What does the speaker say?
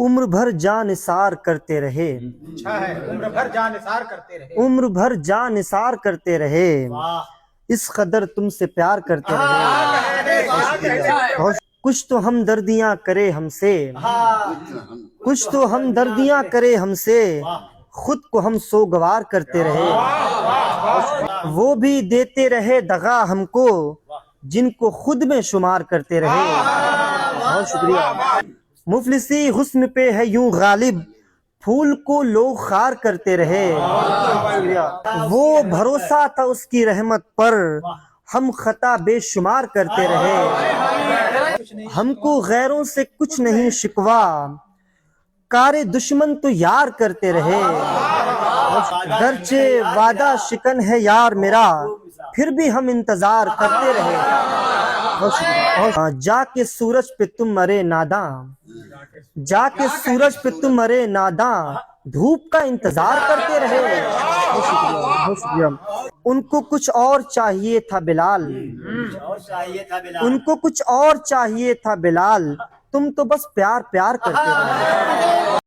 عمر بھر جاں نثار کرتے رہے، اچھا ہے، عمر بھر جان نثار کرتے رہے، عمر بھر جاں نثار کرتے رہے، اس قدر تم سے پیار کرتے رہے، کچھ تو ہمدردیاں کرے ہم سے، کچھ تو ہمدردیاں کرے ہم سے، خود کو ہم سوگوار کرتے رہے، وہ بھی دیتے رہے دغا ہم کو جن کو خود میں شمار کرتے رہے۔ بہت شکریہ۔ مفلسی حسن پہ ہے یوں غالب، پھول کو لوگ خار کرتے رہے، وہ بھروسہ تھا اس کی رحمت پر، ہم خطا بے شمار کرتے رہے، ہم کو غیروں سے کچھ نہیں شکوا، کار دشمن تو یار کرتے رہے، گرچہ وعدہ شکن ہے یار میرا، پھر بھی ہم انتظار کرتے رہے۔ جا کے سورج پہ تم مرے ناداں، جا کے سورج پہ تم مرے ناداں، دھوپ کا انتظار کرتے رہے۔ بہت شکریہ۔ ان کو کچھ اور چاہیے تھا بلال، ان کو کچھ اور چاہیے تھا بلال، تم تو بس پیار پیار کرتے رہے۔